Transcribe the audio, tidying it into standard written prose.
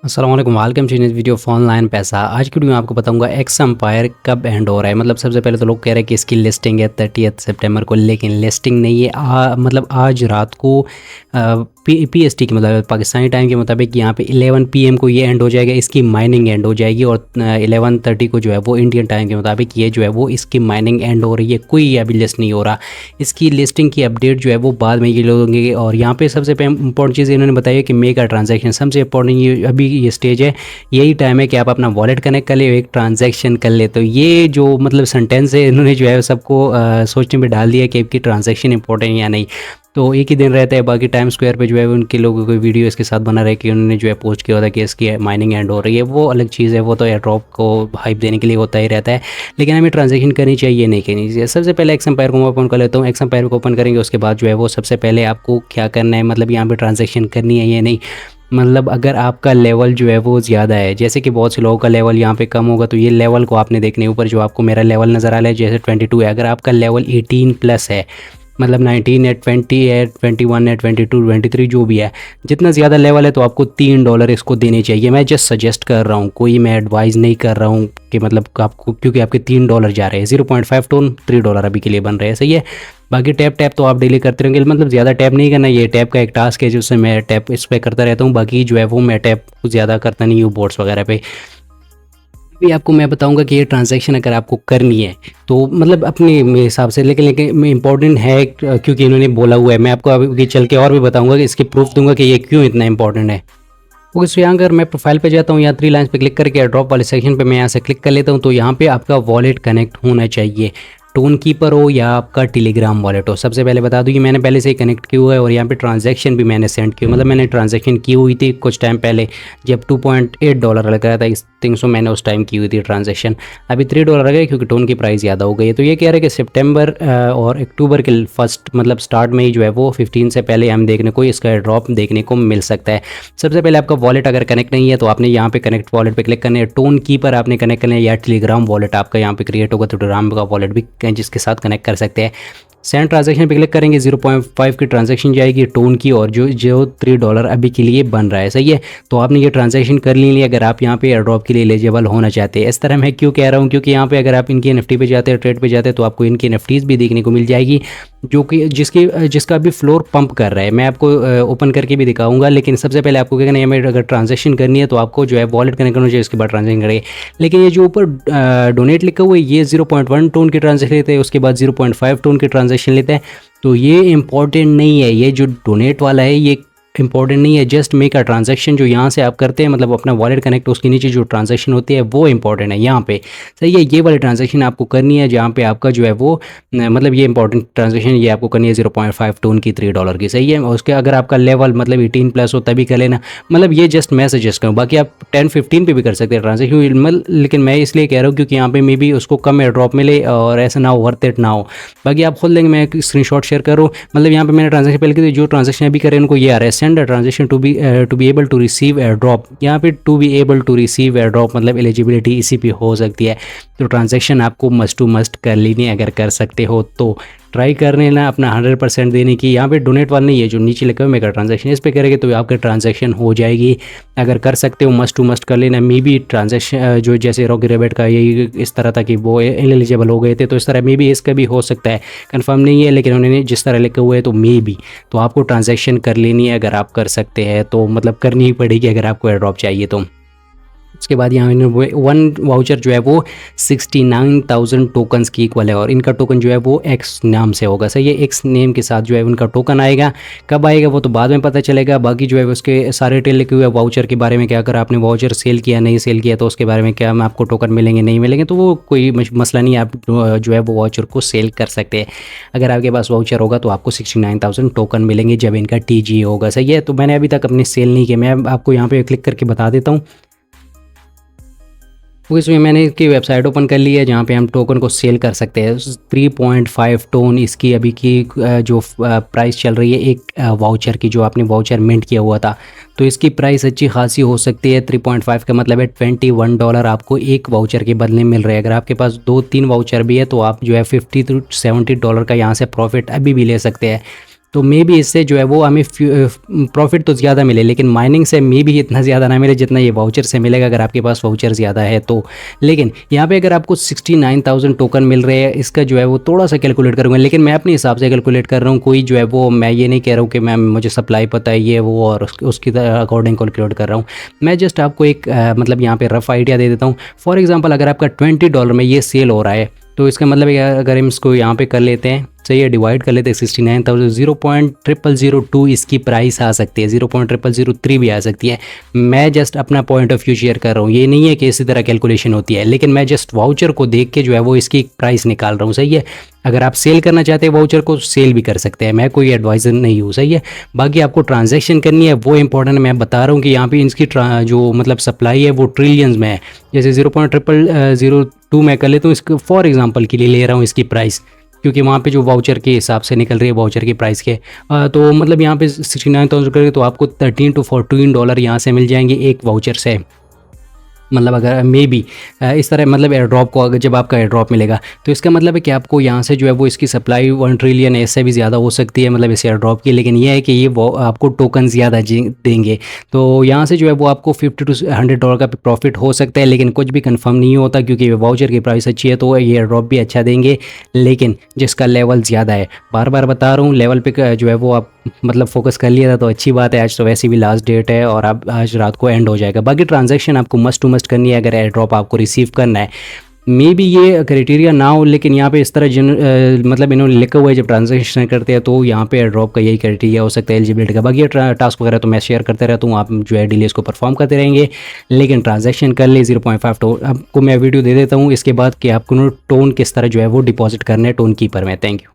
अस्सलाम वालेकुम, welcome to this video of online पैसा। आज की वीडियो में आपको बताऊंगा एक्स एम्पायर कब एंड हो रहा है। मतलब सबसे पहले तो लोग कह रहे हैं कि इसकी लिस्टिंग है 30 सितंबर को, लेकिन लिस्टिंग नहीं है। मतलब आज रात को पीएसटी के मतलब पाकिस्तानी टाइम के मुताबिक यहाँ पे 11 पीएम को ये एंड हो जाएगा, इसकी माइनिंग एंड हो जाएगी। और 11:30 को जो है वो इंडियन टाइम के मुताबिक ये जो है वो इसकी माइनिंग एंड हो रही है। कोई अभी लिस्ट नहीं हो रहा। इसकी लिस्टिंग की अपडेट जो है वो बाद में ये लोग होंगे। और यहाँ पे सबसे इंपॉर्टेंट चीज़ इन्होंने बताया कि मेक अ ट्रांजैक्शन। सबसे इंपॉर्टेंट ये अभी ये स्टेज है, यही टाइम है कि आप अपना वॉलेट कनेक्ट कर ले, एक ट्रांजैक्शन कर ले। तो ये जो मतलब सेंटेंस है इन्होंने जो है सबको सोचने में डाल दिया कि आपकी ट्रांजैक्शन इंपॉर्टेंट या नहीं। तो एक ही दिन रहता है, बाकी टाइम स्क्वायर पे जो है उनके लोगों को वीडियो इसके साथ बना रहे कि उन्होंने जो है पोस्ट किया था कि इसकी माइनिंग एंड हो रही है। वो अलग चीज़ है, वो तो एयर ड्रॉप को हाइप देने के लिए होता ही रहता है। लेकिन हमें ट्रांजैक्शन करनी चाहिए नहीं करनी चाहिए। सबसे पहले एक्स एम्पायर को मैं ओपन कर लेता हूँ। एक्स एम्पायर को ओपन करेंगे, उसके बाद जो है वो सबसे पहले आपको क्या करना है, मतलब यहाँ पे ट्रांजैक्शन करनी है या नहीं। मतलब अगर आपका लेवल जो है वो ज़्यादा है, जैसे कि बहुत से लोगों का लेवल यहाँ पे कम होगा, तो ये लेवल को आपने देखने ऊपर जो आपको मेरा लेवल नज़र आ रहा है जैसे 22 है। अगर आपका लेवल 18 प्लस है, मतलब 19 है, 20 है, 21 है, 22, 23 जो भी है, जितना ज़्यादा लेवल है तो आपको $3 इसको देने चाहिए। मैं जस्ट सजेस्ट कर रहा हूँ, कोई मैं एडवाइस नहीं कर रहा हूँ कि मतलब आपको, क्योंकि आपके $3 जा रहे हैं। 0.5 टोन $3 अभी के लिए बन रहे हैं, सही है। बाकी टैप तो आप डेली करते रहेंगे, मतलब ज़्यादा टैप नहीं करना। ये टैप का एक टास्क है जिससे मैं टैप इस पर करता रहता हूँ। बाकी जो है वो मैं टैप ज़्यादा करता नहीं हूँ बोर्ड्स वगैरह पे। भी आपको मैं बताऊंगा कि ये ट्रांजैक्शन अगर आपको करनी है तो मतलब अपने हिसाब से, लेकिन इम्पॉर्टेंट है क्योंकि इन्होंने बोला हुआ है। मैं आपको अभी चल के और भी बताऊंगा कि इसकी प्रूफ दूंगा कि ये क्यों इतना इंपॉर्टेंट है। ओके, सो यहाँ अगर मैं प्रोफाइल पे जाता हूँ, यहाँ 3 लाइन्स पे क्लिक करके ड्रॉप वाले सेक्शन पे मैं यहाँ से क्लिक कर लेता हूँ। तो यहाँ पे आपका वॉलेट कनेक्ट होना चाहिए, टोन कीपर हो या आपका टेलीग्राम वॉलेट हो। सबसे पहले बता दूँ कि मैंने पहले से ही कनेक्ट किया हुआ है और यहाँ पे ट्रांजैक्शन भी मैंने सेंड की, मतलब मैंने ट्रांजैक्शन की हुई थी कुछ टाइम पहले जब $2.8 लग रहा था इस थिंग। सो मैंने उस टाइम की हुई थी ट्रांजैक्शन। अभी $3 गए क्योंकि टोन की प्राइस ज़्यादा हो गई है। तो ये कह रहे हैं कि सितंबर और अक्टूबर के फर्स्ट मतलब स्टार्ट में ही जो है वो 15 से पहले हम देखने को इसका ड्रॉप देखने को मिल सकता है। सबसे पहले आपका वॉलेट अगर कनेक्ट नहीं है तो आपने यहाँ पे कनेक्ट वॉलेट पे क्लिक करना है। टोन कीपर आपने कनेक्ट करना है या टेलीग्राम वॉलेट आपका यहाँ पे क्रिएट होगा, तो टेलीग्राम का वॉलेट भी जिसके साथ कनेक्ट कर सकते हैं। सेंड ट्रांजैक्शन पे क्लिक करेंगे, 0.5 की ट्रांजैक्शन जाएगी टोन की, और जो $3 अभी के लिए बन रहा है, सही है। तो आपने ये ट्रांजैक्शन कर ली अगर आप यहाँ पे एयरड्रॉप के लिए एलिजिबल होना चाहते हैं। इस तरह मैं क्यों कह रहा हूँ, क्योंकि यहाँ पे अगर आप इनकी एनएफटी पे जाते हैं, ट्रेड पे जाते हैं, तो आपको इनकी एनएफटीज भी देखने को मिल जाएगी जो कि जिसका भी फ्लोर पंप कर रहा है। मैं आपको ओपन करके भी दिखाऊंगा, लेकिन सबसे पहले आपको क्या करना है, अगर ट्रांजैक्शन करनी है तो आपको जो है वॉलेट कनेक्ट करना चाहिए, उसके बाद ट्रांजैक्शन करेंगे। लेकिन ये जो ऊपर डोनेट लिखा हुआ है ये 0.1 टोन की ट्रांजैक्शन लेते हैं, उसके बाद 0.5 टोन की ट्रांजैक्शन लेते हैं। तो ये इंपॉर्टेंट नहीं है, ये जो डोनेट वाला है ये इंपॉर्टेंट नहीं है। जस्ट मेक अ ट्रांजैक्शन जो यहाँ से आप करते हैं, मतलब अपना वॉलेट कनेक्ट, उसके नीचे जो ट्रांजैक्शन होती है वो इंपॉर्टेंट है यहाँ पे, सही है। ये वाली ट्रांजैक्शन आपको करनी है जहाँ पे आपका जो है वो मतलब ये इंपॉर्टेंट ट्रांजैक्शन ये आपको करनी है 0.5 टोन की $3 की, सही है। और उसके अगर आपका लेवल मतलब 18 प्लस हो तभी कर लेना। मतलब ये जस्ट मैं सजेस्ट करूँ, बाकी आप 10-15 पे भी कर सकते हैं ट्रांजैक्शन, लेकिन मैं इसलिए कह रहा हूँ क्योंकि यहाँ पे मे बी उसको कम एयर ड्रॉप मिले और ऐसा ना हो, वर्थ इट ना हो। बाकी आप खुद लेंगे, मैं एक स्क्रीनशॉट शेयर करूँ। मतलब यहाँ पे मैंने ट्रांजैक्शन पहले की जो ट्रांजैक्शन अभी करें उनको ये आ रहा है, send a transaction to be able to receive airdrop. यहाँ पे to be able to receive airdrop मतलब एलिजिबिलिटी इसी पे हो सकती है। तो ट्रांजैक्शन आपको मस्ट टू मस्ट कर लेनी, अगर कर सकते हो तो ट्राई कर लेना अपना 100% देने की। यहाँ पे डोनेट वाला नहीं है, जो नीचे लिखा हुआ मेगा ट्रांजैक्शन, इस पे करेंगे तो आपका ट्रांजैक्शन हो जाएगी। अगर कर सकते हो मस्ट टू मस्ट कर लेना। मे बी ट्रांजैक्शन जो जैसे रॉकी रेबिट का यही इस तरह था कि वो इनएलिजिबल हो गए थे, तो इस तरह मे बी इसका भी हो सकता है, कंफर्म नहीं है, लेकिन उन्होंने जिस तरह लिखा हुआ है तो मे बी तो आपको ट्रांजैक्शन कर लेनी है। अगर आप कर सकते हैं तो मतलब करनी ही पड़ेगी अगर आपको एयर ड्रॉप चाहिए तो। उसके बाद यहाँ वन वाउचर जो है वो 69,000 टोकन्स की इक्वल है, और इनका टोकन जो है वो एक्स नाम से होगा, सही है। एक्स नेम के साथ जो है उनका टोकन आएगा। कब आएगा वो तो बाद में पता चलेगा। बाकी जो है उसके सारे डिटेल लिखे हुए वाउचर के बारे में, क्या अगर आपने वाउचर सेल किया नहीं सेल किया तो उसके बारे में क्या आपको टोकन मिलेंगे नहीं मिलेंगे, तो वो कोई मसला नहीं है। आप जो है वो वाउचर को सेल कर सकते हैं। अगर आपके पास वाउचर होगा तो आपको 69,000 टोकन मिलेंगे जब इनका TG होगा, सही है। तो मैंने अभी तक अपनी सेल नहीं किया, मैं आपको यहाँ पे क्लिक करके बता देता हूँ। तो इसमें मैंने इसकी वेबसाइट ओपन कर ली है जहाँ पे हम टोकन को सेल कर सकते हैं। 3.5 टोन इसकी अभी की जो प्राइस चल रही है एक वाउचर की, जो आपने वाउचर मिंट किया हुआ था, तो इसकी प्राइस अच्छी खासी हो सकती है। 3.5 का मतलब है $21 आपको एक वाउचर के बदले मिल रहे हैं। अगर आपके पास 2-3 वाउचर भी है तो आप जो है $50 to $70 का यहाँ से प्रॉफिट अभी भी ले सकते हैं। तो मे बी इससे जो है वो हमें प्रॉफिट तो ज़्यादा मिले, लेकिन माइनिंग से मे बी इतना ज़्यादा ना मिले जितना ये वाउचर से मिलेगा अगर आपके पास वाउचर ज़्यादा है तो। लेकिन यहाँ पे अगर आपको 69,000 टोकन मिल रहे हैं, इसका जो है वो थोड़ा सा कैलकुलेट करूँगा, लेकिन मैं अपने हिसाब से कैलकुलेट कर रहा हूँ। कोई जो है वो मैं ये नहीं कह रहा हूँ कि मैं मुझे सप्लाई पता है ये वो और उसकी अकॉर्डिंग कैलकुलेट कर रहा हूँ। मैं जस्ट आपको एक मतलब यहाँ पे रफ आइडिया दे देता हूँ। फॉर एग्जांपल अगर आपका $20 में ये सेल हो रहा है तो इसका मतलब अगर हम इसको यहाँ पे कर लेते हैं, सही है, डिवाइड कर लेते हैं 69,000, 0.0002 इसकी प्राइस आ सकती है, 0.0003 भी आ सकती है। मैं जस्ट अपना पॉइंट ऑफ व्यू शेयर कर रहा हूँ, ये नहीं है कि इसी तरह कैलकुलेशन होती है, लेकिन मैं जस्ट वाउचर को देख के जो है वो इसकी प्राइस निकाल रहा हूँ, सही है। अगर आप सेल करना चाहते हैं वाउचर को, सेल भी कर सकते हैं, मैं कोई एडवाइज़र नहीं हूँ, सही है। बाकी आपको ट्रांजैक्शन करनी है वो इंपॉर्टेंट, मैं बता रहा हूँ कि यहाँ पे इसकी जो मतलब सप्लाई है वो ट्रिलियंस में है। जैसे 0.0002 मैं कर लेता हूँ, इसको फॉर एग्जांपल के लिए ले रहा हूँ इसकी प्राइस, क्योंकि वहाँ पे जो वाउचर के हिसाब से निकल रही है, वाउचर की प्राइस के तो मतलब यहाँ पे 69,000 करेंगे तो आपको $13 to $14 यहाँ से मिल जाएंगे एक वाउचर से। मतलब अगर मे बी इस तरह मतलब एयर ड्रॉप को अगर जब आपका एयर ड्रॉप मिलेगा तो इसका मतलब है कि आपको यहाँ से जो है वो इसकी सप्लाई 1 ट्रिलियन इससे भी ज़्यादा हो सकती है, मतलब इस एयर ड्रॉप की। लेकिन ये है कि ये वो आपको टोकन ज़्यादा देंगे, तो यहाँ से जो है वो आपको $50 to $100 का प्रॉफिट हो सकता है, लेकिन कुछ भी कंफर्म नहीं होता क्योंकि वाउचर की प्राइस अच्छी है तो ये एयर ड्रॉप भी अच्छा देंगे, लेकिन जिसका लेवल ज़्यादा है, बार बार बता रहा हूँ, लेवल पे जो है वो आप मतलब फोकस कर लिया था तो अच्छी बात है। आज तो वैसे भी लास्ट डेट है और आप आज रात को एंड हो जाएगा। बाकी ट्रांजैक्शन आपको मस्ट टू मस्ट करनी है अगर एयर ड्रॉप आपको रिसीव करना है। मे बी ये क्राइटेरिया ना हो, लेकिन यहाँ पे इस तरह मतलब इन्होंने लिखा हुआ है जब ट्रांजैक्शन करते हैं तो यहाँ पे एयर ड्रॉप का यही क्राइटेरिया हो सकता है एलिजिबिलिटी का। बाकी ये टास्क वगैरह तो मैं शेयर करते रहता हूँ, आप जो है डेली इसको परफॉर्म करते रहेंगे, लेकिन ट्रांजैक्शन कर ले 0.5 टोन। आपको मैं वीडियो दे देता हूँ इसके बाद कि आपको टोन किस तरह जो है वो डिपॉजिट करना है टोन कीपर में। Thank you.